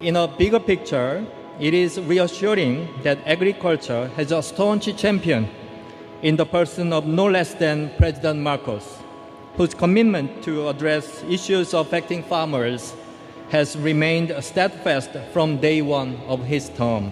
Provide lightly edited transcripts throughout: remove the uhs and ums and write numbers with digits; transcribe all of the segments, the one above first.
In a bigger picture, it is reassuring that agriculture has a staunch champion in the person of no less than President Marcos, whose commitment to address issues affecting farmers has remained steadfast from day one of his term.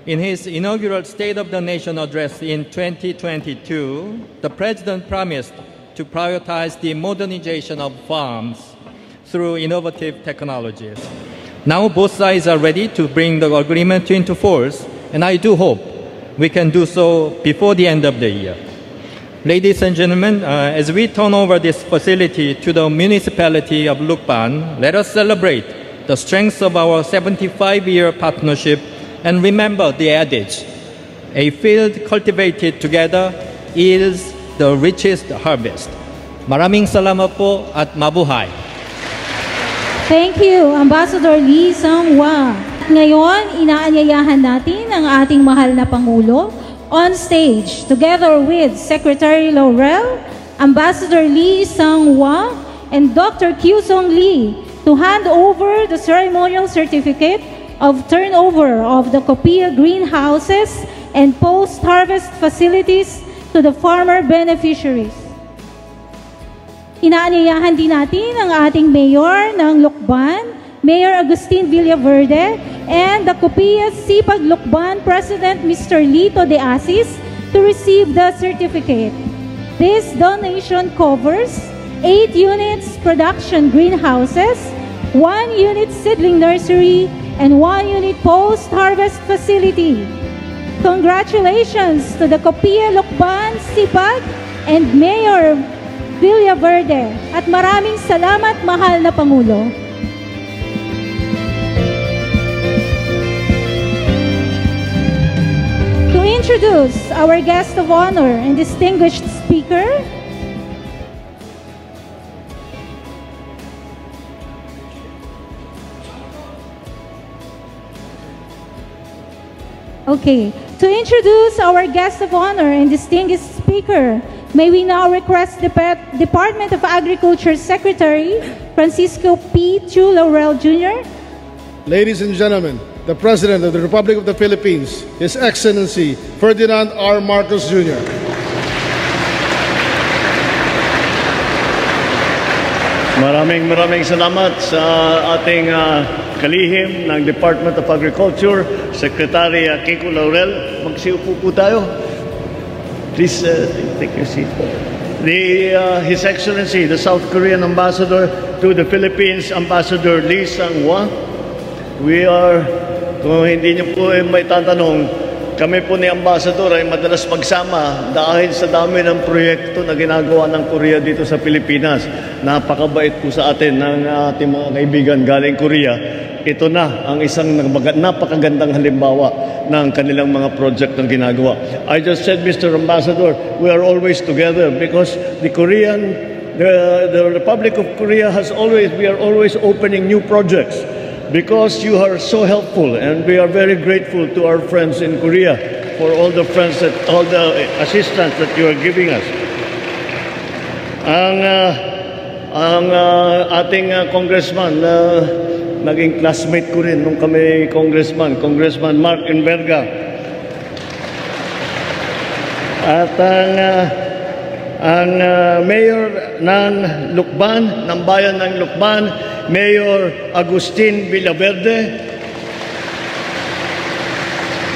In his inaugural State of the Nation address in 2022, the President promised to prioritize the modernization of farms through innovative technologies. Now both sides are ready to bring the agreement into force, and I do hope we can do so before the end of the year. Ladies and gentlemen, as we turn over this facility to the municipality of Lucban, let us celebrate the strength of our 75-year partnership and remember the adage, a field cultivated together yields the richest harvest. Maraming salamat po at mabuhay. Thank you, Ambassador Lee Sang-hwa. Ngayon, inaanyayahan natin ang ating mahal na Pangulo on stage together with Secretary Laurel, Ambassador Lee Sang-hwa, and Dr. Kyu-sung Lee to hand over the ceremonial certificate of turnover of the Copia greenhouses and post-harvest facilities to the farmer beneficiaries. Inaanyayahan din natin ang ating Mayor ng Lucban, Mayor Agustin Villaverde, and the Copia Sipag Lucban President Mr. Lito de Asis to receive the certificate. This donation covers 8 units production greenhouses, 1 unit seedling nursery, and 1 unit post-harvest facility. Congratulations to the Copia Lucban Sipag and Mayor Villaverde, at maraming salamat, mahal na Pangulo. To introduce our guest of honor and distinguished speaker, to introduce our guest of honor and distinguished speaker, may we now request the Department of Agriculture Secretary Francisco P. Chu Laurel Jr. Ladies and gentlemen, the President of the Republic of the Philippines, His Excellency Ferdinand R. Marcos Jr. Maraming salamat sa ating kalihim ng Department of Agriculture, Secretary Kiko Laurel. Magsiupo po tayo. Please take your seat. His Excellency, the South Korean Ambassador to the Philippines, Ambassador Lee Sang-hwa. We are, kung hindi niyo po may tatanong, kami po ni Ambassador ay madalas magsama dahil sa dami ng proyekto na ginagawa ng Korea dito sa Pilipinas. Napakabait po sa atin ng ating mga kaibigan galing Korea. Ito na ang isang napakagandang halimbawa ng kanilang mga project na ginagawa. I just said, Mr. Ambassador, we are always together because the Republic of Korea we are always opening new projects because you are so helpful, and we are very grateful to our friends in Korea for all the assistance that you are giving us. Ang ating congressman naging classmate ko rin nung kami Congressman Mark Enverga. At ang mayor ng Lucban, ng bayan ng Lucban, Mayor Agustin Villaverde,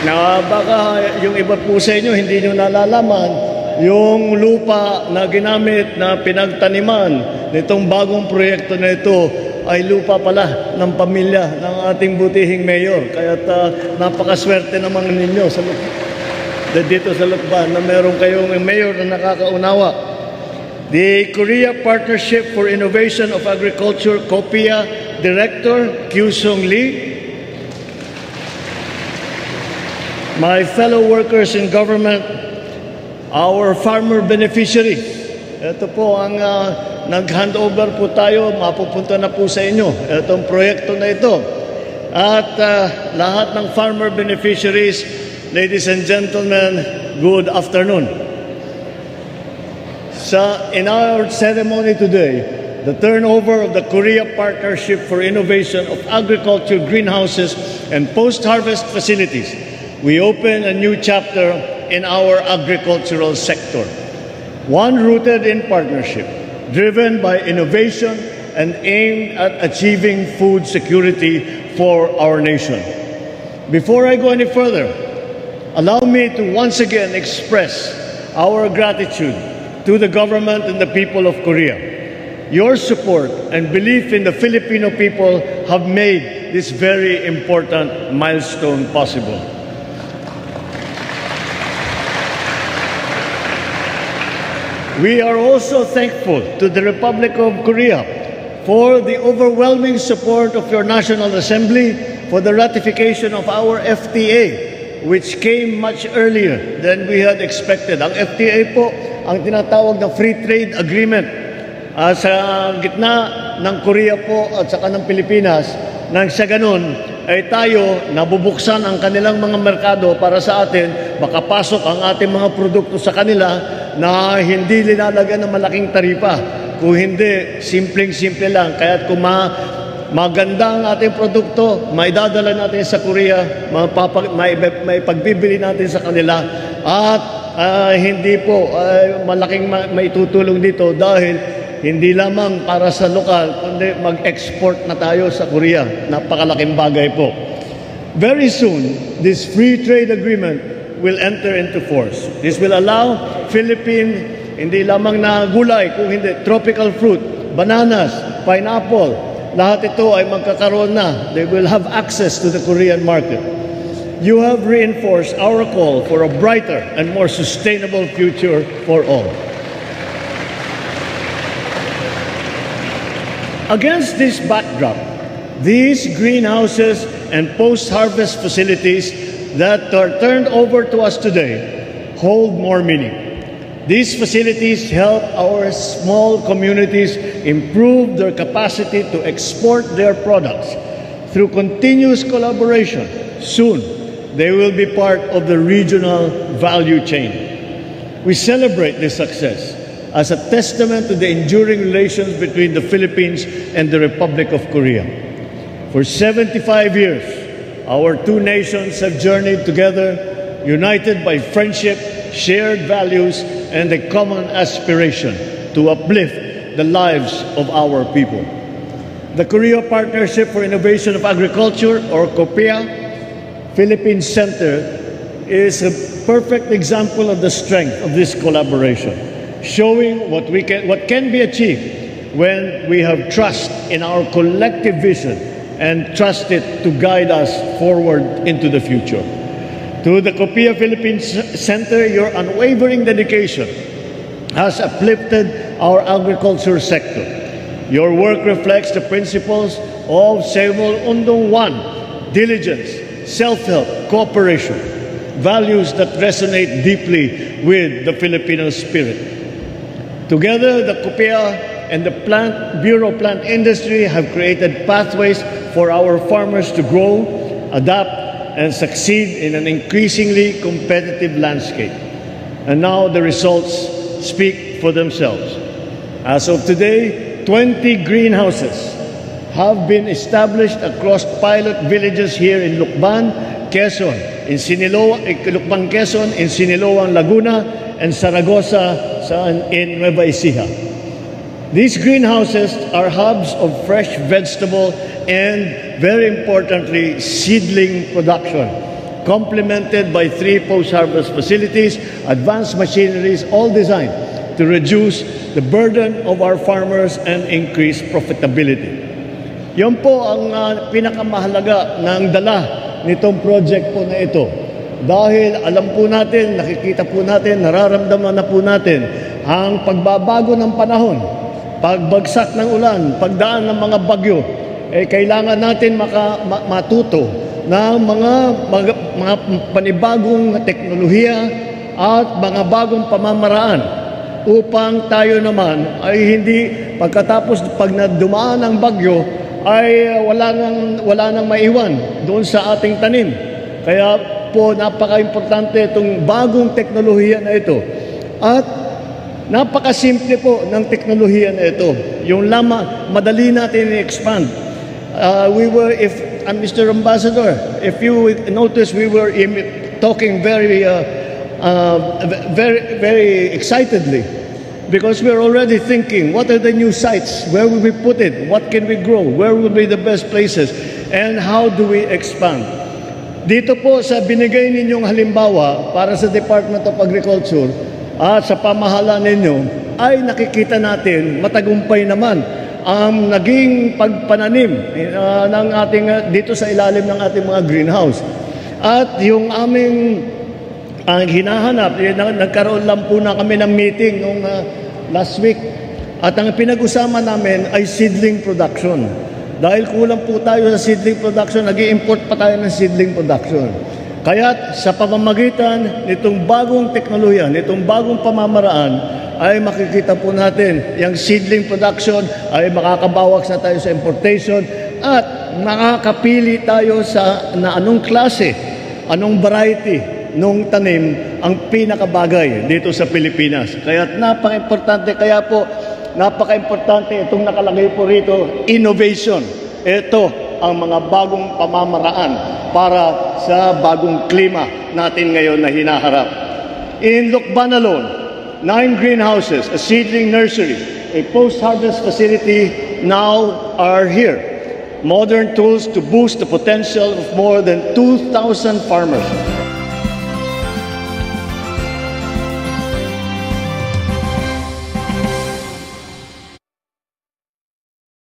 na baka yung iba po sa inyo hindi nyo nalalaman, yung lupa na ginamit na pinagtaniman nitong bagong proyekto na ito ay lupa pala ng pamilya ng ating butihing mayor. Kaya napakaswerte naman ninyo dito sa Lucban na meron kayong mayor na nakakaunawa. The Korea Partnership for Innovation of Agriculture, COPIA Director Kyu-sung Lee. My fellow workers in government, our farmer beneficiaries. Ito po ang nag-handover po tayo, mapupunta na po sa inyo itong proyekto na ito. At lahat ng farmer beneficiaries, ladies and gentlemen, good afternoon. In our ceremony today, the turnover of the Korea Partnership for Innovation of Agriculture Greenhouses and Post-Harvest Facilities, we open a new chapter in our agricultural sector, one rooted in partnership, driven by innovation and aimed at achieving food security for our nation. Before I go any further, allow me to once again express our gratitude to the government and the people of Korea. Your support and belief in the Filipino people have made this very important milestone possible. We are also thankful to the Republic of Korea for the overwhelming support of your National Assembly for the ratification of our FTA, which came much earlier than we had expected. Ang FTA po, ang tinatawag na Free Trade Agreement sa gitna ng Korea po at saka ng Pilipinas, nang sa ganun ay tayo nabubuksan ang kanilang mga merkado para sa atin, makapasok ang ating mga produkto sa kanila na hindi nilalagyan ng malaking taripa. Kung hindi, simpleng-simple lang. Kaya't kung maganda ang ating produkto, maidadala natin sa Korea, maipagbibili natin sa kanila, at hindi po malaking maitutulong dito dahil hindi lamang para sa lokal, kundi mag-export na tayo sa Korea. Napakalaking bagay po. Very soon, this free trade agreement will enter into force. This will allow Philippine, hindi lamang na gulay, kung hindi tropical fruit, bananas, pineapple, lahat ito ay magkakaroon na. They will have access to the Korean market. You have reinforced our call for a brighter and more sustainable future for all. Against this backdrop, these greenhouses and post-harvest facilities that are turned over to us today hold more meaning. These facilities help our small communities improve their capacity to export their products. Through continuous collaboration, soon they will be part of the regional value chain. We celebrate this success as a testament to the enduring relations between the Philippines and the Republic of Korea. For 75 years, our two nations have journeyed together, united by friendship, shared values, and a common aspiration to uplift the lives of our people. The Korea Partnership for Innovation of Agriculture, or COPIA, Philippine Center, is a perfect example of the strength of this collaboration, showing what can be achieved when we have trust in our collective vision and trust it to guide us forward into the future. To the COPIA Philippines Center, your unwavering dedication has uplifted our agriculture sector. Your work reflects the principles of Sewol Undong 1, diligence, self-help, cooperation, values that resonate deeply with the Filipino spirit. Together, the COPIA and the Bureau Plant Industry have created pathways for our farmers to grow, adapt, and succeed in an increasingly competitive landscape. And now the results speak for themselves. As of today, 20 greenhouses have been established across pilot villages here in Lucban, Quezon, in Lucban, Quezon, in Siniloan, Laguna, and Zaragoza in Nueva Ecija. These greenhouses are hubs of fresh vegetable and, very importantly, seedling production, complemented by 3 post-harvest facilities, advanced machineries, all designed to reduce the burden of our farmers and increase profitability. Yan po ang pinakamahalaga ng dala nitong project po na ito. Dahil alam po natin, nakikita po natin, nararamdaman na po natin ang pagbabago ng panahon, pagbagsak ng ulan, pagdaan ng mga bagyo, kailangan natin matuto ng mga panibagong teknolohiya at mga bagong pamamaraan upang tayo naman ay hindi pagkatapos pag dumaan ang bagyo ay wala nang maiwan doon sa ating tanim. Kaya po napaka-importante itong bagong teknolohiya na ito. At Napakasimple po ng teknolohiya na ito. Yung madali natin i-expand. Mr. Ambassador, if you notice, we were talking very excitedly because we're already thinking, what are the new sites? Where will we put it? What can we grow? Where will be the best places? And how do we expand? Dito po sa binigay ninyong halimbawa para sa Department of Agriculture at sa pamahalaan ninyo, ay nakikita natin matagumpay naman ang naging pagpananim ng ating dito sa ilalim ng ating mga greenhouse. At yung aming hinahanap, nagkaroon lang po na kami ng meeting nung last week. At ang pinag-usama namin ay seedling production. Dahil kulang po tayo sa seedling production, nag-i-import pa tayo ng seedling production. Kaya sa pamamagitan nitong bagong teknolohiya, nitong bagong pamamaraan, ay makikita po natin yung seedling production ay makakabawak na tayo sa importation at makakapili tayo sa anong klase, anong variety nung tanim ang pinakabagay dito sa Pilipinas. Kaya napaka-importante, napaka-importante itong nakalagay po rito, innovation. Ito ang mga bagong pamamaraan para sa bagong klima natin ngayon na hinaharap. In Lucban alone, 9 greenhouses, a seedling nursery, a post-harvest facility now are here. Modern tools to boost the potential of more than 2,000 farmers.